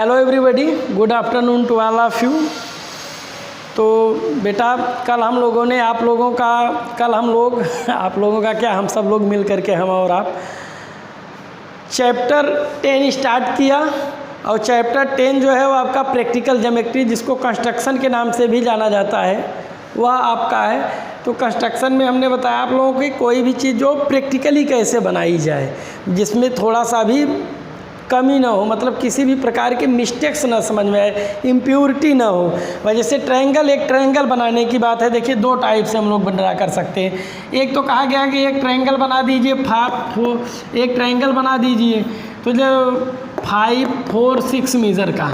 Hello everybody, good afternoon to all of you. तो बेटा कल हम लोगों ने आप लोगों का क्या, हम सब लोग मिल करके, हम और आप, चैप्टर 10 स्टार्ट किया। और चैप्टर 10 जो है वो आपका प्रैक्टिकल ज्योमेट्री, जिसको कंस्ट्रक्शन के नाम से भी जाना जाता है, वह आपका है। तो कंस्ट्रक्शन में हमने बताया आप लोगों की कोई भी चीज़ जो प्रैक्टिकली कैसे बनाई जाए, जिसमें थोड़ा सा भी कमी ना हो, मतलब किसी भी प्रकार के मिस्टेक्स ना समझ में आए, इम्प्योरिटी ना हो। वजह से ट्रायंगल, एक ट्रायंगल बनाने की बात है। देखिए दो टाइप से हम लोग बना कर सकते हैं। एक तो कहा गया कि एक ट्रायंगल बना दीजिए, एक ट्रायंगल बना दीजिए तो जो 5, 4, 6 मेज़र का,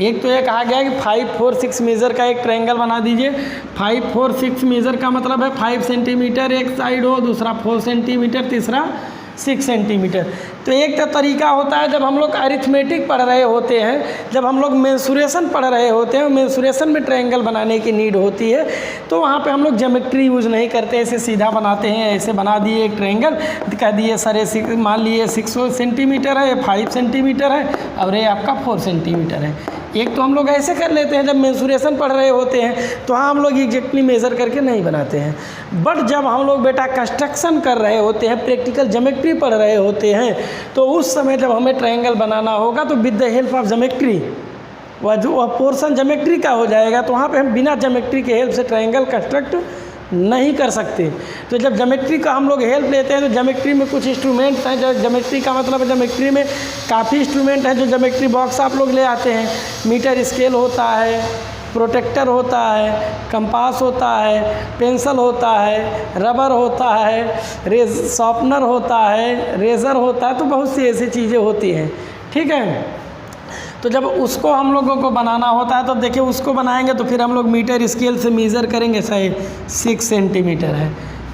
एक तो ये कहा गया कि 5, 4, 6 मेज़र का एक ट्रायंगल बना दीजिए। 5, 4, 6 मेज़र का मतलब है 5 सेंटीमीटर एक साइड हो, दूसरा 4 सेंटीमीटर, तीसरा 6 सेंटीमीटर। तो एक तो तरीका होता है जब हम लोग अरिथमेटिक पढ़ रहे होते हैं, जब हम लोग मेंसुरेशन पढ़ रहे होते हैं, मेंसुरेशन में ट्रायंगल बनाने की नीड होती है, तो वहाँ पे हम लोग ज्योमेट्री यूज़ नहीं करते, ऐसे सीधा बनाते हैं। ऐसे बना दिए एक ट्रायंगल, कह दिए सर ये मान लिए 6 सेंटीमीटर है, 5 सेंटीमीटर है और ये आपका 4 सेंटीमीटर है। एक तो हम लोग ऐसे कर लेते हैं जब मेंसुरेशन पढ़ रहे होते हैं, तो हाँ हम लोग एग्जैक्टली मेज़र करके नहीं बनाते हैं। बट जब हम लोग बेटा कंस्ट्रक्शन कर रहे होते हैं, प्रैक्टिकल ज्योमेट्री पढ़ रहे होते हैं, तो उस समय जब हमें ट्रायंगल बनाना होगा तो with the help of geometry, वह पोर्शन ज्योमेट्री का हो जाएगा। तो वहाँ पे हम बिना ज्योमेट्री के हेल्प से ट्रायंगल कंस्ट्रक्ट नहीं कर सकते। तो जब ज्योमेट्री का हम लोग हेल्प लेते हैं तो ज्योमेट्री में कुछ इंस्ट्रूमेंट्स हैं। जो ज्योमेट्री का मतलब है, ज्योमेट्री में काफ़ी इंस्ट्रूमेंट हैं जो ज्योमेट्री बॉक्स आप लोग ले आते हैं। मीटर स्केल होता है, प्रोटेक्टर होता है, कंपास होता है, पेंसिल होता है, रबर होता है, शॉर्पनर होता है, रेज़र होता है। तो बहुत सी ऐसी चीज़ें होती हैं, ठीक है। तो जब उसको हम लोगों को बनाना होता है तो देखिए उसको बनाएंगे तो फिर हम लोग मीटर स्केल से मेज़र करेंगे, सही 6 सेंटीमीटर है।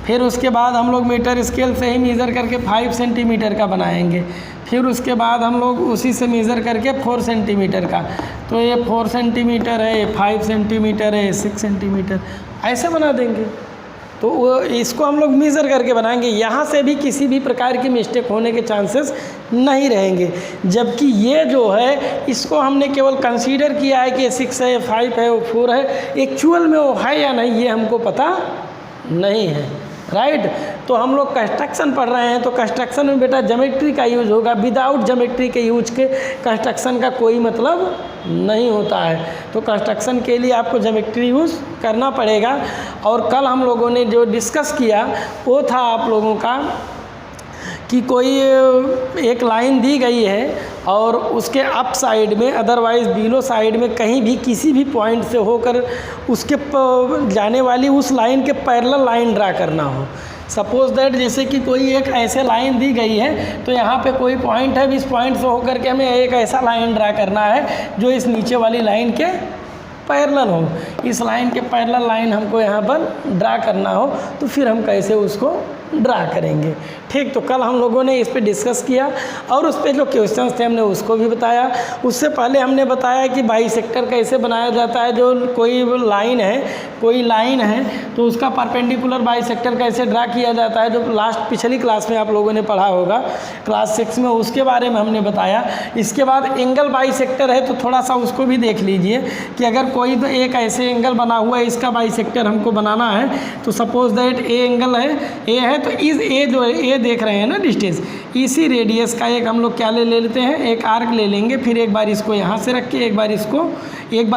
फिर उसके बाद हम लोग मीटर स्केल से ही मेज़र करके 5 सेंटीमीटर का बनाएंगे। फिर उसके बाद हम लोग उसी से मेज़र करके 4 सेंटीमीटर का, तो ये 4 सेंटीमीटर है, ये 5 सेंटीमीटर है, 6 सेंटीमीटर, ऐसे बना देंगे। तो वो इसको हम लोग मेज़र करके बनाएंगे। यहाँ से भी किसी भी प्रकार की मिस्टेक होने के चांसेस नहीं रहेंगे। जबकि ये जो है इसको हमने केवल कंसीडर किया है कि 6 है, 5 है, 4 है, एक्चुअल में वो है या नहीं ये हमको पता नहीं है, राइट। तो हम लोग कंस्ट्रक्शन पढ़ रहे हैं, तो कंस्ट्रक्शन में बेटा ज्योमेट्री का यूज़ होगा। विदाउट ज्योमेट्री के यूज के कंस्ट्रक्शन का कोई मतलब नहीं होता है। तो कंस्ट्रक्शन के लिए आपको ज्योमेट्री यूज़ करना पड़ेगा। और कल हम लोगों ने जो डिस्कस किया वो था आप लोगों का कि कोई एक लाइन दी गई है और उसके अप साइड में, अदरवाइज़ बिलो साइड में कहीं भी किसी भी पॉइंट से होकर उसके जाने वाली उस लाइन के पैरेलल लाइन ड्रा करना हो। सपोज़ दैट जैसे कि कोई एक ऐसे लाइन दी गई है, तो यहाँ पे कोई पॉइंट है, इस पॉइंट से होकर के हमें एक ऐसा लाइन ड्रा करना है जो इस नीचे वाली लाइन के पैरेलल हो। इस लाइन के पैरेलल लाइन हमको यहाँ पर ड्रा करना हो, तो फिर हम कैसे उसको ड्रा करेंगे, ठीक। तो कल हम लोगों ने इस पे डिस्कस किया और उस पे जो क्वेश्चंस थे हमने उसको भी बताया। उससे पहले हमने बताया कि बाइसेक्टर कैसे बनाया जाता है। जो कोई लाइन है तो उसका परपेंडिकुलर बाइसेक्टर कैसे ड्रा किया जाता है, जो पिछली क्लास में आप लोगों ने पढ़ा होगा, क्लास 6 में, उसके बारे में हमने बताया। इसके बाद एंगल बाइसेक्टर है, तो थोड़ा सा उसको भी देख लीजिए कि अगर कोई तो एक ऐसे एंगल बना हुआ है, इसका बाइसेक्टर हमको बनाना है। तो सपोज दैट ए एंगल है, ए है, तो इस ए जो है, ए देख रहे हैं ना डिस्टेंस, इसी रेडियस का एक हम लोग क्या ले लेते हैं, एक आर्क ले लेंगे। फिर एक बार इसको यहाँ से रख के, एक बार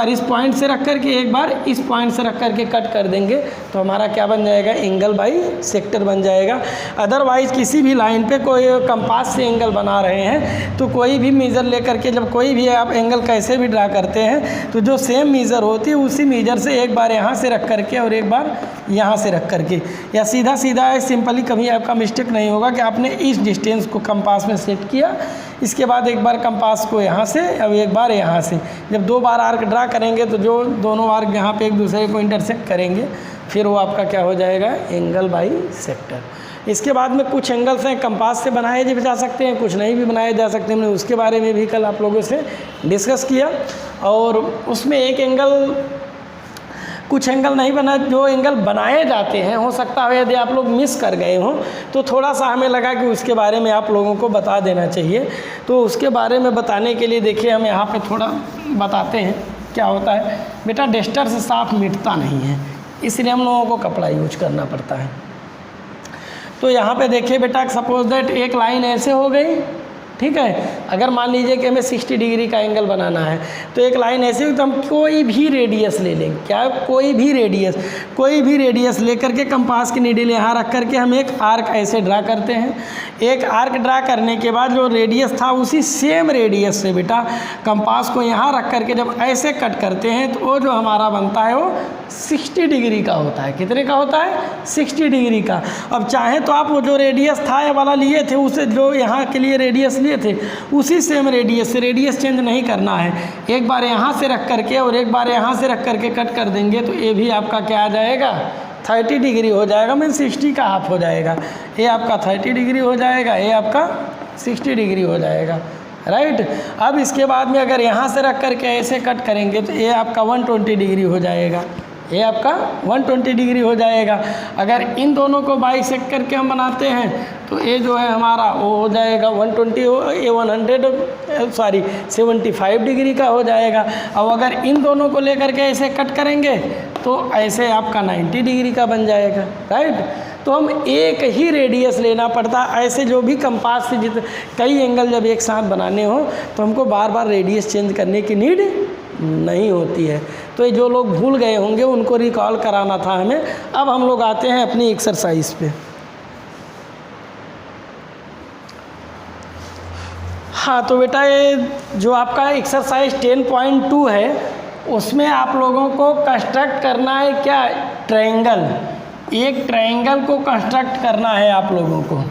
इस पॉइंट से रख करके, एक बार इस पॉइंट से रख करके कट कर देंगे, तो हमारा क्या बन जाएगा, एंगल बाइसेक्टर बन जाएगा। अदरवाइज़ किसी भी लाइन पे कोई कंपास से एंगल बना रहे हैं, तो कोई भी मेज़र लेकर के जब कोई भी आप एंगल कैसे भी ड्रा करते हैं, तो जो सेम मेज़र होती है उसी मेज़र से एक बार यहाँ से रख करके और एक बार यहाँ से रख करके, या सीधा सिंपली कभी आपका मिस्टेक नहीं होगा कि आपने इस डिस्टेंस को कंपास में सेट किया, इसके बाद एक बार कंपास को यहाँ से और एक बार यहाँ से, जब 2 बार आर्क ड्रा करेंगे तो जो दोनों आर्क यहाँ पे एक दूसरे को इंटरसेक्ट करेंगे, फिर वो आपका क्या हो जाएगा, एंगल बाइसेक्टर। इसके बाद में कुछ एंगल्स हैं कंपास से बनाए भी जा सकते हैं, कुछ नहीं भी बनाए जा सकते। हमने उसके बारे में भी कल आप लोगों से डिस्कस किया। और उसमें एक एंगल कुछ एंगल नहीं बना, जो एंगल बनाए जाते हैं, हो सकता है यदि आप लोग मिस कर गए हों तो थोड़ा सा हमें लगा कि उसके बारे में आप लोगों को बता देना चाहिए। तो उसके बारे में बताने के लिए देखिए हम यहाँ पे थोड़ा बताते हैं क्या होता है। बेटा डस्टर से साफ मिटता नहीं है, इसलिए हम लोगों को कपड़ा यूज करना पड़ता है। तो यहाँ पे देखिए बेटा, सपोज दैट एक लाइन ऐसे हो गई, ठीक है। अगर मान लीजिए कि हमें 60 डिग्री का एंगल बनाना है तो एक लाइन ऐसी हुई, तो हम कोई भी रेडियस ले लेंगे। क्या? कोई भी रेडियस लेकर के कंपास की नीडल यहाँ रख करके हम एक आर्क ऐसे ड्रा करते हैं। एक आर्क ड्रा करने के बाद जो रेडियस था उसी सेम रेडियस से बेटा कंपास को यहाँ रख करके जब ऐसे कट करते हैं तो वो जो हमारा बनता है वो 60 डिग्री का होता है। कितने का होता है? 60 डिग्री का। अब चाहे तो आप वो जो रेडियस था ये वाला लिए थे, उसे जो यहाँ के लिए रेडियस लिए थे उसी सेम रेडियस से, रेडियस चेंज नहीं करना है। एक बार यहाँ से रख करके और एक बार यहाँ से रख करके कट कर देंगे तो ये भी आपका क्या आ जाएगा? 30 डिग्री हो जाएगा, मीन 60 का हाफ हो जाएगा। ये आपका 30 डिग्री हो जाएगा, ये आपका 60 डिग्री हो जाएगा, राइट। अब इसके बाद में अगर यहाँ से रख करके ऐसे कट करेंगे तो ये आपका 120 डिग्री हो जाएगा, ये आपका 120 डिग्री हो जाएगा। अगर इन दोनों को बाइसेक्ट करके हम बनाते हैं तो ये जो है हमारा वो हो जाएगा 75 डिग्री का हो जाएगा। अब अगर इन दोनों को लेकर के ऐसे कट करेंगे तो ऐसे आपका 90 डिग्री का बन जाएगा, राइट। तो हम एक ही रेडियस लेना पड़ता। ऐसे जो भी कंपास से कई एंगल जब एक साथ बनाने हो तो हमको बार बार रेडियस चेंज करने की नीड नहीं होती है। तो ये जो लोग भूल गए होंगे उनको रिकॉल कराना था हमें। अब हम लोग आते हैं अपनी एक्सरसाइज पे। हाँ, तो बेटा ये जो आपका एक्सरसाइज 10.2 है उसमें आप लोगों को कंस्ट्रक्ट करना है क्या? ट्रायंगल। एक ट्रायंगल को कंस्ट्रक्ट करना है आप लोगों को।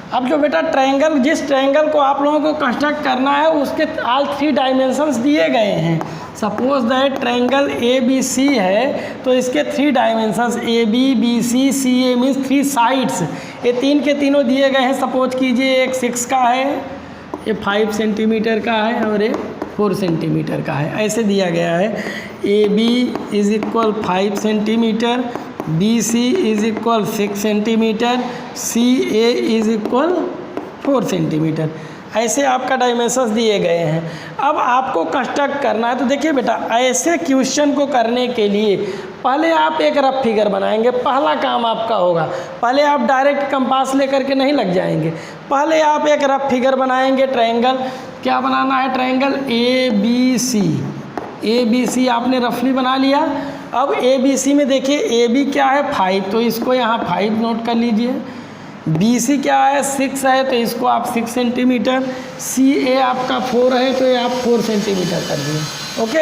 अब जो बेटा ट्रायंगल, जिस ट्रायंगल को आप लोगों को कंस्ट्रक्ट करना है उसके ऑल 3 डायमेंशंस दिए गए हैं। सपोज दैट ट्रायंगल ABC है तो इसके 3 dimensions AB, BC, CA means 3 sides, ये 3 के तीनों दिए गए हैं। सपोज कीजिए एक 6 का है, ये 5 सेंटीमीटर का है और ये 4 सेंटीमीटर का है, ऐसे दिया गया है। AB = 5 centimetre, BC = 6 centimetre, CA = 4 centimetre, ऐसे आपका डायमेंशंस दिए गए हैं। अब आपको कंस्ट्रक्ट करना है। तो देखिए बेटा, ऐसे क्वेश्चन को करने के लिए पहले आप एक रफ फिगर बनाएंगे। पहला काम आपका होगा, पहले आप डायरेक्ट कंपास लेकर के नहीं लग जाएंगे, पहले आप एक रफ फिगर बनाएंगे। ट्रायंगल क्या बनाना है? ट्रायंगल ABC आपने रफली बना लिया। अब ABC में देखिए AB क्या है? 5, तो इसको यहाँ 5 नोट कर लीजिए। BC क्या है? 6 है, तो इसको आप 6 सेंटीमीटर। CA आपका 4 है तो ये आप 4 सेंटीमीटर कर दिए, ओके।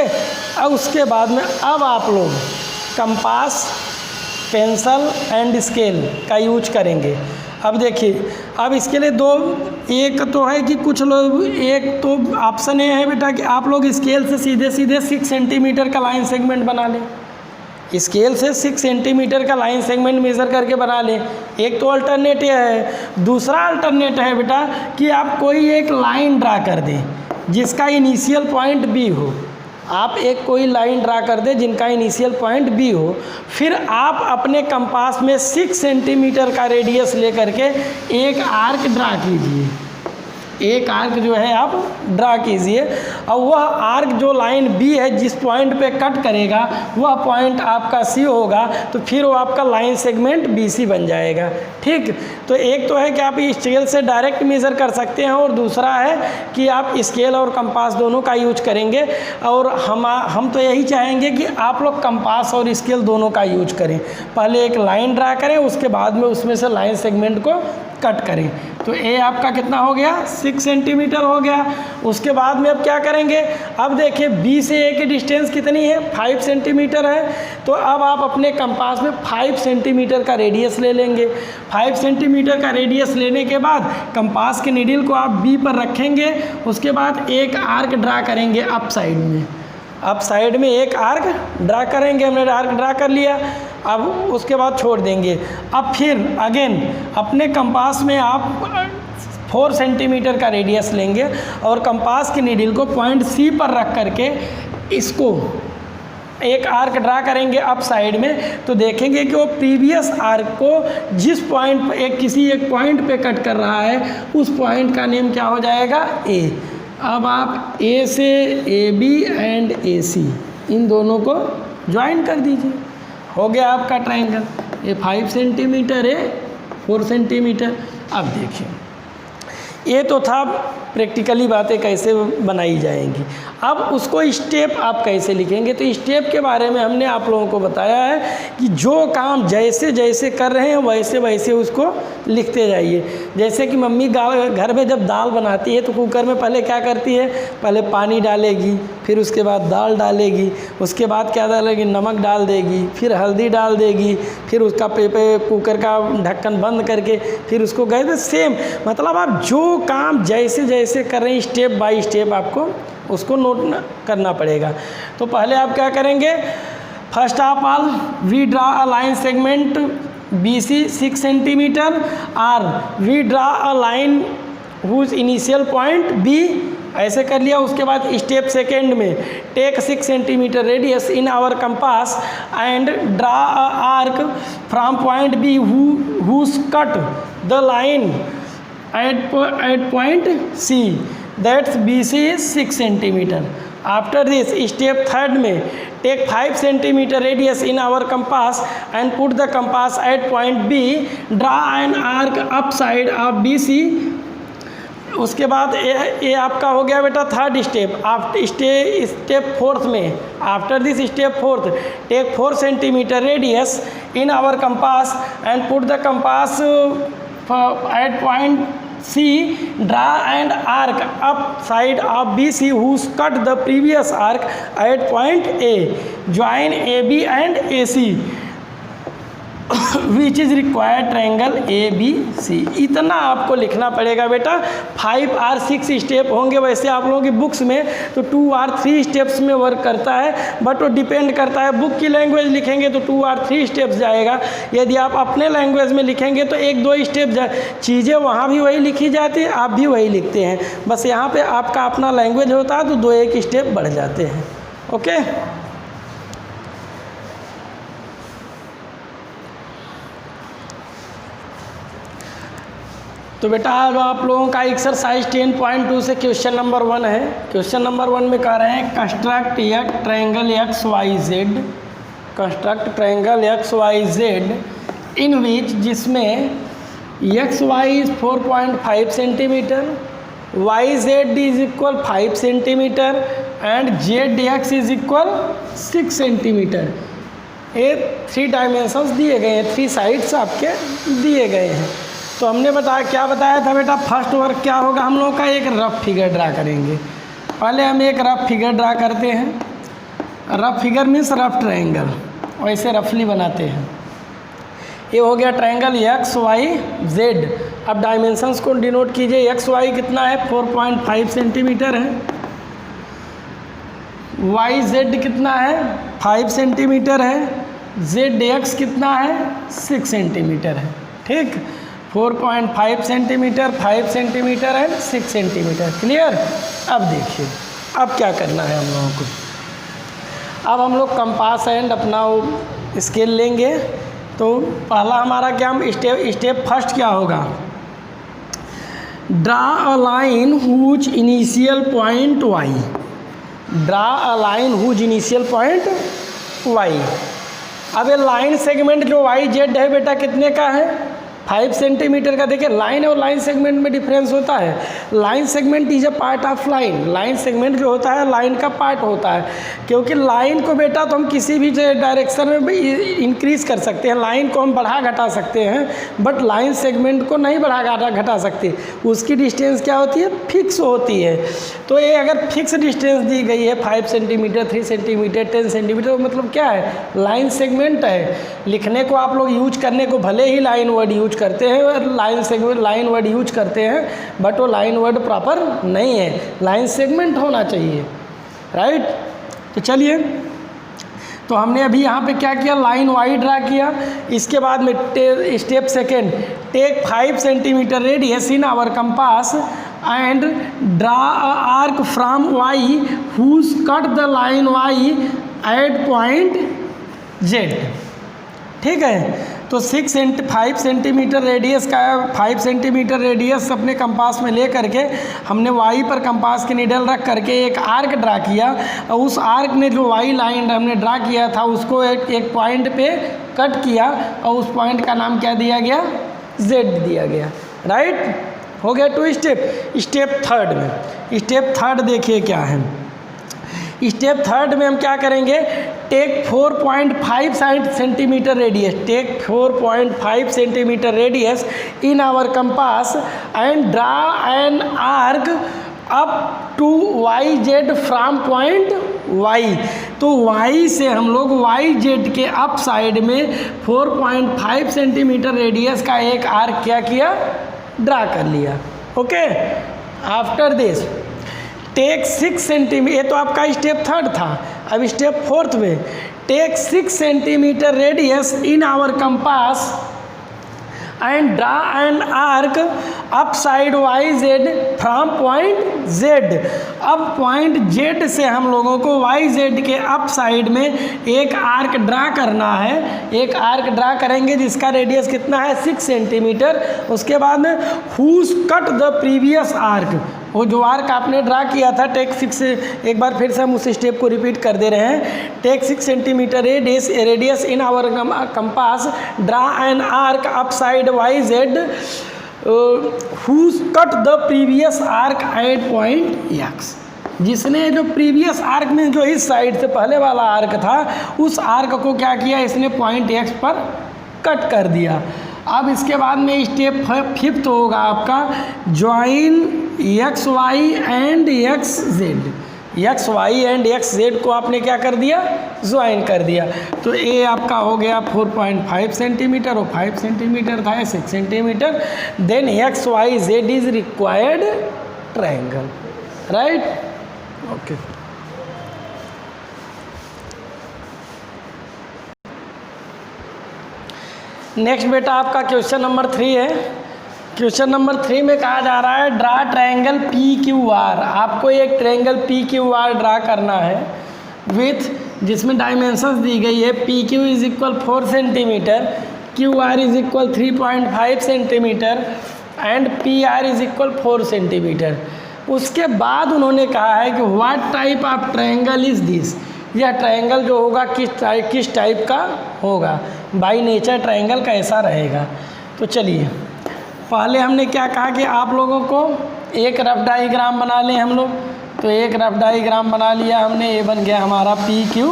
अब उसके बाद में अब आप लोग कंपास, पेंसिल एंड स्केल का यूज करेंगे। अब देखिए, अब इसके लिए एक तो है कि कुछ लोग, एक तो ऑप्शन ये है बेटा कि आप लोग स्केल से सीधे 6 सेंटीमीटर का लाइन सेगमेंट बना लें। स्केल से 6 सेंटीमीटर का लाइन सेगमेंट मेज़र करके बना लें। एक तो अल्टरनेट ये है। दूसरा अल्टरनेट है बेटा कि आप कोई एक लाइन ड्रा कर दें जिसका इनिशियल पॉइंट B हो। आप एक कोई लाइन ड्रा कर दें जिनका इनिशियल पॉइंट B हो। फिर आप अपने कंपास में 6 सेंटीमीटर का रेडियस लेकर के एक आर्क ड्रा कीजिए। एक आर्क जो है आप ड्रा कीजिए और वह आर्क जो लाइन B है जिस पॉइंट पे कट करेगा वह पॉइंट आपका C होगा, तो फिर वो आपका लाइन सेगमेंट BC बन जाएगा, ठीक। तो एक तो है कि आप स्केल से डायरेक्ट मेज़र कर सकते हैं और दूसरा है कि आप स्केल और कंपास दोनों का यूज करेंगे। और हम तो यही चाहेंगे कि आप लोग कंपास और स्केल दोनों का यूज करें। पहले एक लाइन ड्रा करें, उसके बाद में उसमें से लाइन सेगमेंट को कट करें। तो ए आपका कितना हो गया? 6 सेंटीमीटर हो गया। उसके बाद में अब क्या करेंगे? अब देखिए B से A की डिस्टेंस कितनी है? 5 सेंटीमीटर है। तो अब आप अपने कंपास में 5 सेंटीमीटर का रेडियस ले लेंगे। 5 सेंटीमीटर का रेडियस लेने के बाद कंपास के नीडल को आप B पर रखेंगे। उसके बाद एक आर्क ड्रा करेंगे अप साइड में। अप साइड में एक आर्क ड्रा करेंगे। हमने आर्क ड्रा कर लिया, अब उसके बाद छोड़ देंगे। अब फिर अगेन अपने कंपास में आप 4 सेंटीमीटर का रेडियस लेंगे और कंपास की नीडल को पॉइंट C पर रख करके इसको एक आर्क ड्रा करेंगे अप साइड में, तो देखेंगे कि वो प्रीवियस आर्क को जिस पॉइंट एक किसी एक पॉइंट पे कट कर रहा है उस पॉइंट का नेम क्या हो जाएगा, ए। अब आप ए से ए बी एंड ए सी इन दोनों को ज्वाइन कर दीजिए, हो गया आपका ट्रायंगल। ये 5 सेंटीमीटर है, 4 सेंटीमीटर। अब देखिए, ये तो था प्रैक्टिकली बातें कैसे बनाई जाएंगी। अब उसको स्टेप आप कैसे लिखेंगे, तो स्टेप के बारे में हमने आप लोगों को बताया है कि जो काम जैसे जैसे कर रहे हैं वैसे वैसे उसको लिखते जाइए। जैसे कि मम्मी घर में जब दाल बनाती है तो कुकर में पहले क्या करती है, पहले पानी डालेगी, फिर उसके बाद दाल डालेगी, उसके बाद क्या डालेगी, नमक डाल देगी, फिर हल्दी डाल देगी, फिर उसका कुकर का ढक्कन बंद करके फिर उसको गए। तो सेम मतलब आप जो काम जैसे जैसे कर रहे हैं स्टेप बाय स्टेप आपको उसको नोट करना पड़ेगा। तो पहले आप क्या करेंगे, first of all we draw a line segment BC 6 centimetre और we draw a line whose initial point B, ऐसे कर लिया। उसके बाद स्टेप सेकेंड में take 6 centimetre radius in our compass and draw a arc from point B whose cut the line at point C, that's BC is 6 centimeter. After this step third में take 5 centimeter radius in our compass and put the compass at point B, draw an arc upside of BC। उसके बाद ये आपका हो गया बेटा third step. Step fourth में after this step fourth take 4 centimetre radius in our compass and put the compass at point C, draw an arc upside of BC whose cut the previous arc at point A, join AB and AC which is required triangle ABC। इतना आपको लिखना पड़ेगा बेटा। 5 और 6 step होंगे वैसे आप लोगों की बुक्स में, तो 2 और 3 स्टेप्स में वर्क करता है, बट वो डिपेंड करता है। बुक की लैंग्वेज लिखेंगे तो 2 और 3 स्टेप्स जाएगा, यदि आप अपने लैंग्वेज में लिखेंगे तो 1-2 स्टेप चीज़ें वहाँ भी वही लिखी जाती है, आप भी वही लिखते हैं, बस यहाँ पर आपका अपना लैंग्वेज होता है तो 2-1 स्टेप बढ़ जाते हैं। ओके, तो बेटा अब आप लोगों का एक्सरसाइज 10.2 से क्वेश्चन नंबर 1 है। क्वेश्चन नंबर 1 में कह रहे हैं construct triangle XYZ, construct triangle XYZ इन विच, जिसमें XY is 4.5 centimetre, YZ is equal 5 centimetre and ZX is equal 6 centimetre. ये 3 डायमेंशंस दिए गए हैं, 3 साइड्स आपके दिए गए हैं। तो हमने क्या बताया था बेटा, फर्स्ट वर्क क्या होगा, हम लोगों का एक रफ फिगर ड्रा करेंगे। पहले हम एक रफ फिगर ड्रा करते हैं। Rough figure means rough triangle, वैसे रफली बनाते हैं। ये हो गया ट्रायंगल XYZ। अब डायमेंशंस को डिनोट कीजिए। XY कितना है, 4.5 सेंटीमीटर है। YZ कितना है, 5 सेंटीमीटर है। ZX कितना है, 6 सेंटीमीटर है। ठीक, 4.5 centimetre, 5 centimetre and 6 centimetre. Clear. अब देखिए अब क्या करना है हम लोगों को। अब हम लोग कंपास एंड अपना स्केल लेंगे। तो पहला हमारा क्या, हम स्टेप फर्स्ट क्या होगा, draw a line whose initial point Y, draw a line whose initial point Y। अब ये लाइन सेगमेंट जो YZ है बेटा कितने का है, 5 सेंटीमीटर का। देखिए लाइन और लाइन सेगमेंट में डिफरेंस होता है। Line segment is a part of line, line segment जो होता है लाइन का पार्ट होता है, क्योंकि लाइन को बेटा तो हम किसी भी डायरेक्शन में इंक्रीज कर सकते हैं, लाइन को हम बढ़ा घटा सकते हैं, बट लाइन सेगमेंट को नहीं बढ़ा घटा सकते। उसकी डिस्टेंस क्या होती है, फिक्स होती है। तो ये अगर फिक्स डिस्टेंस दी गई है 5 सेंटीमीटर, 3 सेंटीमीटर, 10 सेंटीमीटर, मतलब क्या है, लाइन सेगमेंट है। लिखने को आप लोग यूज करने को भले ही लाइन वर्ड यूज करते हैं, line segment line word use करते हैं, बट वो लाइन वर्ड प्रॉपर नहीं है, लाइन सेगमेंट होना चाहिए, राइट। तो चलिए, तो हमने अभी यहाँ पे क्या किया, लाइन वाई ड्रा किया। इसके बाद में step second, take 5 centimetre radius in our compass and draw a arc from Y whose cut the line Y at point Z. ठीक है, तो 5 सेंटीमीटर रेडियस का 5 सेंटीमीटर रेडियस अपने कंपास में ले करके हमने वाई पर कंपास की नीडल रख करके एक आर्क ड्रा किया, और उस आर्क ने जो वाई लाइन हमने ड्रा किया था उसको एक पॉइंट पे कट किया, और उस पॉइंट का नाम क्या दिया गया, जेड दिया गया। राइट, हो गया 2 स्टेप। स्टेप थर्ड में, स्टेप थर्ड देखिए क्या है। स्टेप थर्ड में हम क्या करेंगे, take 4.5 centimetre radius, take 4.5 centimetre radius in our compass and draw an arc up to Y Z from point Y. तो वाई से हम लोग वाई जेड के अप साइड में 4.5 सेंटीमीटर रेडियस का एक आर्क क्या किया, ड्रा कर लिया। Okay, after this take 6 centimetre, ये तो आपका स्टेप थर्ड था। अब स्टेप फोर्थ में, take 6 centimetre radius in our compass and draw an arc up side Y Z from point Z. अब पॉइंट जेड से हम लोगों को वाई जेड के अप साइड में एक आर्क ड्रा करना है। एक आर्क ड्रा करेंगे जिसका रेडियस कितना है, 6 सेंटीमीटर। उसके बाद में whose cut the previous arc, वो जो आर्क आपने ड्रा किया था, टेक 6, एक बार फिर से हम उस स्टेप को रिपीट कर दे रहे हैं। Take 6 centimetre radius in our compass, draw an arc up side Y Z whose cut the previous arc at point X. जिसने जो प्रीवियस आर्क में जो इस साइड से पहले वाला आर्क था, उस आर्क को क्या किया, इसने पॉइंट एक्स पर कट कर दिया। अब इसके बाद में स्टेप फिफ्थ होगा आपका, join X Y and X Z. X Y and X Z को आपने क्या कर दिया, ज्वाइन कर दिया। तो ए आपका हो गया 4.5 सेंटीमीटर, और 5 सेंटीमीटर था 6 centimetre. Then X Y Z is required triangle. Right, okay. Next बेटा आपका क्वेश्चन नंबर 3 है। क्वेश्चन नंबर 3 में कहा जा रहा है, draw triangle P Q are. आपको एक triangle P Q are draw करना है विथ, जिसमें डायमेंशंस दी गई है, P Q is equal 4 centimetre, Q R is equal 3.5 centimetre and P are is equal 4 centimetre. उसके बाद उन्होंने कहा है कि what type of triangle is this, यह ट्रायंगल जो होगा किस टाइप का होगा, बाय नेचर ट्रायंगल कैसा रहेगा। तो चलिए, पहले हमने क्या कहा कि आप लोगों को एक रफ डायग्राम बना लें हम लोग। तो एक रफ डायग्राम बना लिया हमने, ये बन गया हमारा P Q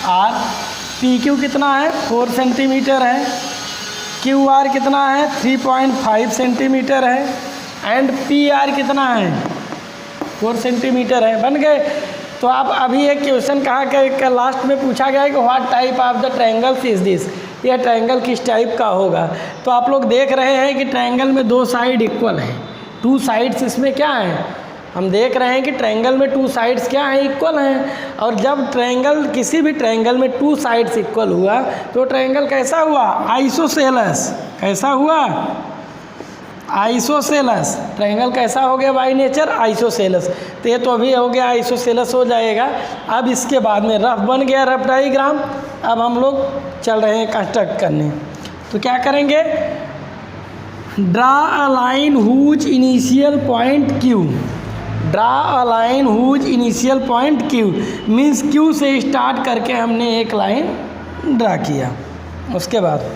are. P Q कितना है, 4 सेंटीमीटर है, क्यू आर कितना है, 3.5 सेंटीमीटर है, एंड पी आर कितना है, 4 सेंटीमीटर है। बन गए। तो आप अभी एक क्वेश्चन कहा कि लास्ट में पूछा गया है कि what type of the triangles is this, यह ट्रायंगल किस टाइप का होगा। तो आप लोग देख रहे हैं कि ट्रायंगल में 2 साइड इक्वल हैं, 2 साइड्स इसमें क्या हैं, हम देख रहे हैं कि ट्रायंगल में 2 साइड्स क्या हैं, इक्वल हैं। और जब ट्रायंगल, किसी भी ट्रायंगल में 2 साइड्स इक्वल हुआ तो ट्रायंगल कैसा हुआ, आइसोसेलस। कैसा हुआ, आइसोसेलस। ट्रायंगल कैसा हो गया, बाय नेचर आइसोसेलस। तो ये तो अभी हो गया आइसोसेलस हो जाएगा। अब इसके बाद में रफ बन गया, रफ डायग्राम। अब हम लोग चल रहे हैं कंस्ट्रक्ट करने। तो क्या करेंगे, draw a line whose initial point Q. Draw a line whose initial point Q means Q से स्टार्ट करके हमने एक लाइन ड्रा किया। उसके बाद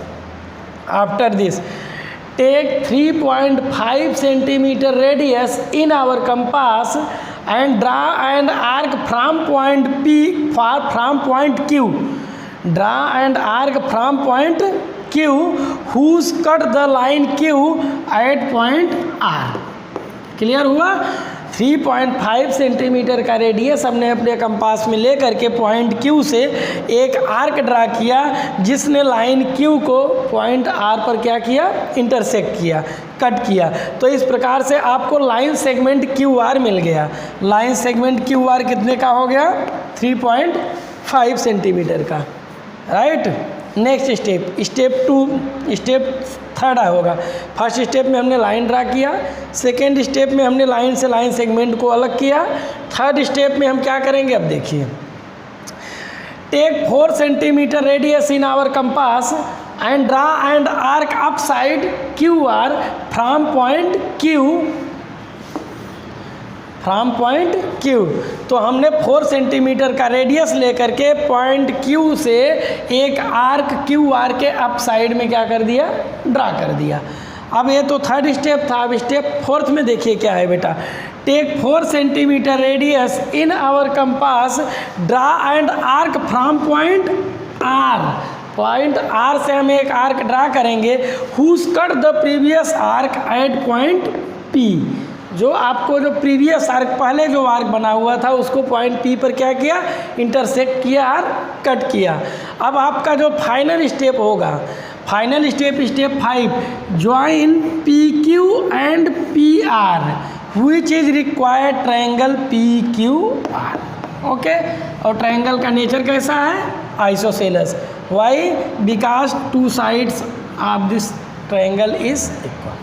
after this take 3.5 centimetre radius in our compass and draw and arc from point P from point Q. Draw and arc from point Q whose cut the line Q at point R. Clear हुआ। 3.5 centimetre का radius हमने अपने compass में ले करके point Q से एक arc draw किया, जिसने लाइन क्यू को पॉइंट आर पर क्या किया, इंटरसेक्ट किया, कट किया। तो इस प्रकार से आपको लाइन सेगमेंट क्यू आर मिल गया। लाइन सेगमेंट क्यू आर कितने का हो गया, 3.5 सेंटीमीटर का। राइट। नेक्स्ट स्टेप थर्ड होगा। फर्स्ट स्टेप में हमने लाइन ड्रा किया, सेकेंड स्टेप में हमने लाइन से लाइन सेगमेंट को अलग किया, थर्ड स्टेप में हम क्या करेंगे, अब देखिए। Take 4 centimetre radius in our compass and draw and arc up side Q R from point Q. तो हमने 4 सेंटीमीटर का रेडियस लेकर के पॉइंट क्यू से एक आर्क क्यू आर के अप साइड में क्या कर दिया, ड्रा कर दिया। अब ये तो थर्ड स्टेप था। अब स्टेप फोर्थ में देखिए क्या है बेटा। Take 4 centimetre radius in our compass, draw and arc from point R. Point R से हम एक आर्क ड्रा करेंगे। Whose cut the previous arc at point P. जो आपको जो प्रीवियस आर्क, पहले जो आर्क बना हुआ था उसको पॉइंट पी पर क्या किया, इंटरसेक्ट किया और कट किया। अब आपका जो फाइनल स्टेप होगा, final step step 5, join P Q and P R which is required triangle P Q R. Okay, और ट्रायंगल का नेचर कैसा है, isosceles. Why, because 2 sides of this triangle is equal.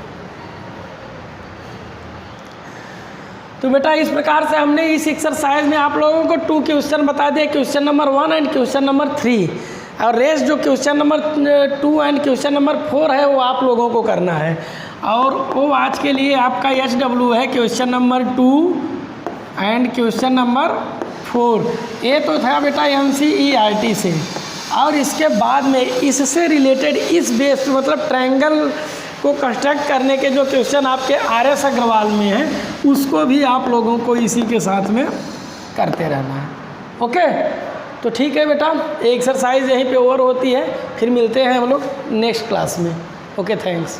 तो बेटा इस प्रकार से हमने इस एक्सरसाइज में आप लोगों को 2 क्वेश्चन बता दिए, question number 1 and question number 3, और रेस्ट जो question number 2 and question number 4 है वो आप लोगों को करना है। और वो आज के लिए आपका HW है question number 2 and question number 4। ये तो था बेटा NCERT से। और इसके बाद में इससे रिलेटेड इस बेस मतलब ट्रायंगल को कंस्ट्रक्ट करने के जो क्वेश्चन आपके RS अग्रवाल में हैं उसको भी आप लोगों को इसी के साथ में करते रहना है। ओके, तो ठीक है बेटा, एक्सरसाइज यहीं पे ओवर होती है, फिर मिलते हैं हम लोग नेक्स्ट क्लास में। Okay, thanks.